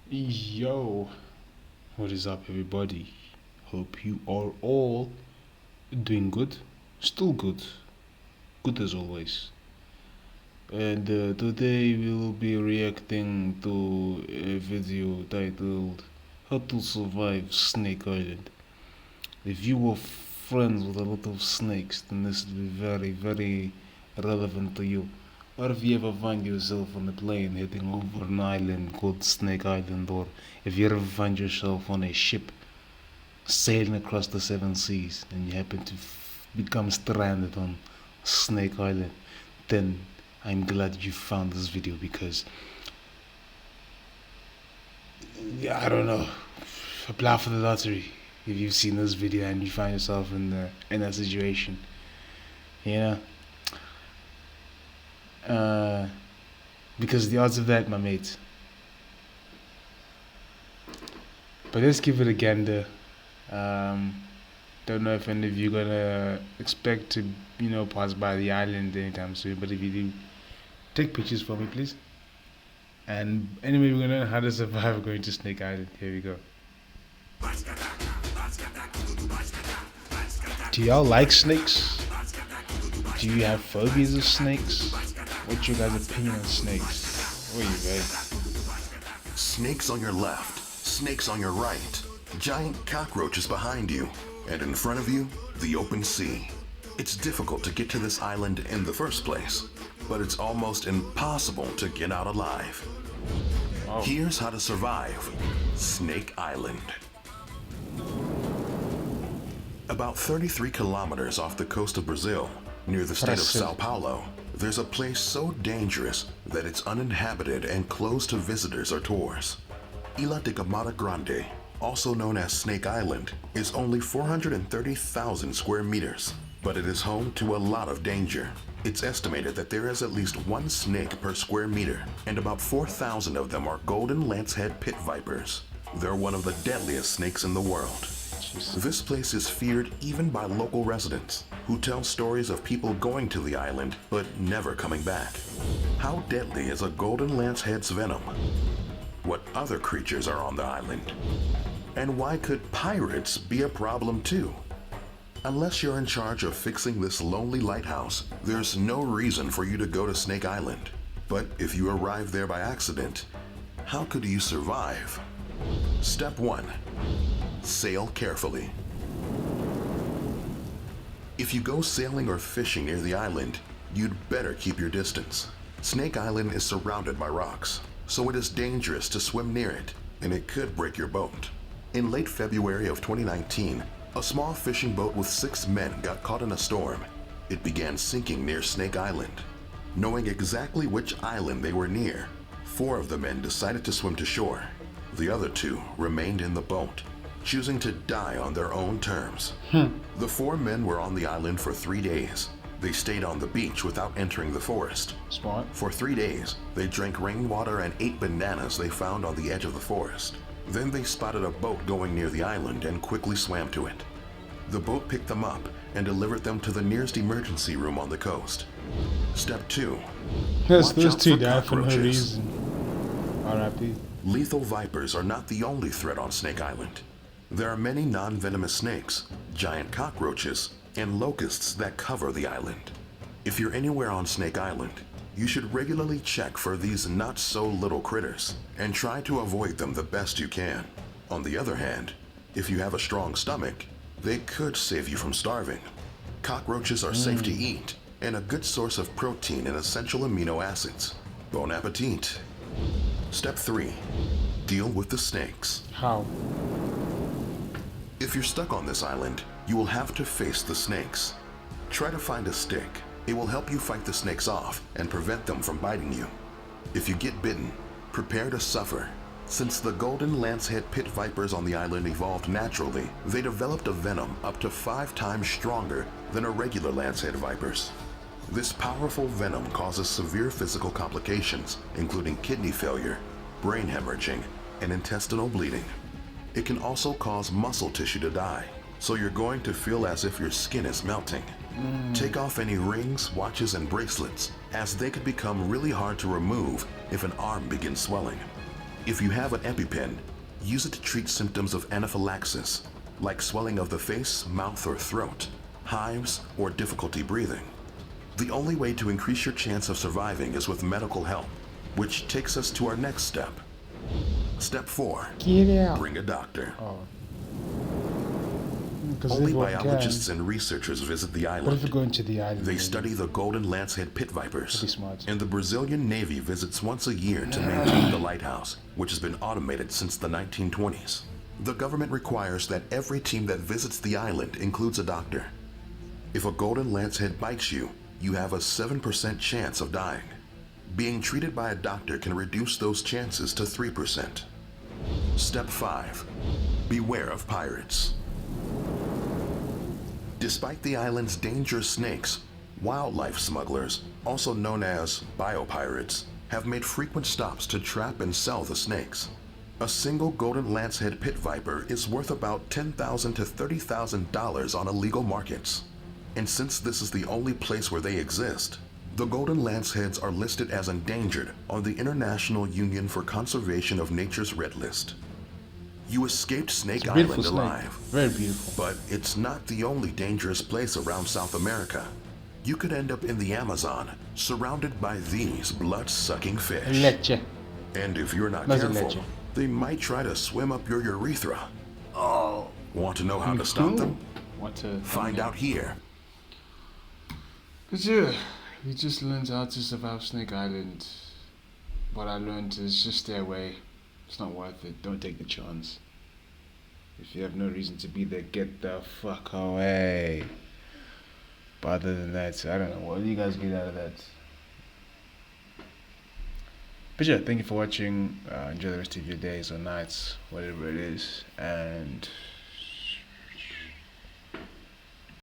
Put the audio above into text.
Yo, what is up, everybody? Hope you are all doing good, still good as always. And today we will be reacting to a video titled How to Survive Snake Island. If you were friends with a lot of snakes, then this will be very relevant to you. Or if you ever find yourself on a plane heading over an island called Snake Island, or if you ever find yourself on a ship sailing across the seven seas and you happen to become stranded on Snake Island, then I'm glad you found this video because I don't know, apply for the lottery if you've seen this video and you find yourself in that situation, you know. Uh, because the odds of that, my mates. But let's give it a gander. Um, don't know if any of you gonna expect to, pass by the island anytime soon. But if you do, take pictures for me, please. And anyway, we're gonna learn how to survive going to Snake Island. Here we go. Do y'all like snakes? Do you have phobias of snakes? What's your guys' opinion on snakes? What are you guys? Snakes on your left, snakes on your right, giant cockroaches behind you, and in front of you, the open sea. It's difficult to get to this island in the first place, but it's almost impossible to get out alive. Oh. Here's how to survive Snake Island. About 33 kilometers off the coast of Brazil, near the state of Sao Paulo, there's a place so dangerous that it's uninhabited and closed to visitors or tours. Ilha de Camara Grande, also known as Snake Island, is only 430,000 square meters, but it is home to a lot of danger. It's estimated that there is at least one snake per square meter, and about 4,000 of them are golden lancehead pit vipers. They're one of the deadliest snakes in the world. This place is feared even by local residents, who tell stories of people going to the island but never coming back. How deadly is a golden lancehead's venom? What other creatures are on the island? And why could pirates be a problem too? Unless you're in charge of fixing this lonely lighthouse, there's no reason for you to go to Snake Island. But if you arrive there by accident, how could you survive? Step 1. Sail carefully. If you go sailing or fishing near the island, you'd better keep your distance. Snake Island is surrounded by rocks, so it is dangerous to swim near it, and it could break your boat. In late February of 2019, a small fishing boat with 6 men got caught in a storm. It began sinking near Snake Island. Knowing exactly which island they were near, 4 of the men decided to swim to shore. The other 2 remained in the boat, choosing to die on their own terms. The 4 men were on the island for 3 days. They stayed on the beach without entering the forest. Smart. For 3 days, they drank rainwater and ate bananas they found on the edge of the forest. Then they spotted a boat going near the island and quickly swam to it. The boat picked them up and delivered them to the nearest emergency room on the coast. Step 2. Yes, Watch those out two for died for no cockroaches. reason. R.I.P. Lethal vipers are not the only threat on Snake Island. There are many non-venomous snakes, giant cockroaches, and locusts that cover the island. If you're anywhere on Snake Island, you should regularly check for these not-so-little critters and try to avoid them the best you can. On the other hand, if you have a strong stomach, they could save you from starving. Cockroaches are safe to eat and a good source of protein and essential amino acids. Bon appetit. Step 3. Deal with the snakes. How? If you're stuck on this island, you will have to face the snakes. Try to find a stick. It will help you fight the snakes off and prevent them from biting you. If you get bitten, prepare to suffer. Since the golden lancehead pit vipers on the island evolved naturally, they developed a venom up to 5 times stronger than a regular lancehead vipers. This powerful venom causes severe physical complications, including kidney failure, brain hemorrhaging, and intestinal bleeding. It can also cause muscle tissue to die, so you're going to feel as if your skin is melting. Take off any rings, watches, and bracelets, as they could become really hard to remove if an arm begins swelling. If you have an EpiPen, use it to treat symptoms of anaphylaxis, like swelling of the face, mouth, or throat, hives, or difficulty breathing. The only way to increase your chance of surviving is with medical help, which takes us to our next step. Step 4. Get out. Bring a doctor. Oh. Only biologists and researchers visit the But if island. you're going to the island, They study the golden lancehead pit that'd be vipers. smart. And the Brazilian Navy visits once a year to maintain the lighthouse, which has been automated since the 1920s. The government requires that every team that visits the island includes a doctor. If a golden lancehead bites you, you have a 7% chance of dying. Being treated by a doctor can reduce those chances to 3%. Step 5. Beware of pirates. Despite the island's dangerous snakes, wildlife smugglers, also known as biopirates, have made frequent stops to trap and sell the snakes. A single golden lancehead pit viper is worth about $10,000 to $30,000 on illegal markets. And since this is the only place where they exist, the golden lanceheads are listed as endangered on the International Union for Conservation of Nature's Red List. You escaped Snake Island alive. Very beautiful. But it's not the only dangerous place around South America. You could end up in the Amazon, surrounded by these blood-sucking fish. Leche. And if you're not That's a careful, leche. they might try to swim up your urethra. Oh. Want to know how to stop them? What to Find out here. But yeah, we just learned how to survive Snake Island. What I learned is just stay away. It's not worth it. Don't take the chance. If you have no reason to be there, get the fuck away. But other than that, I don't know. What do you guys get out of that? But yeah, thank you for watching. Enjoy the rest of your days or nights, whatever it is. And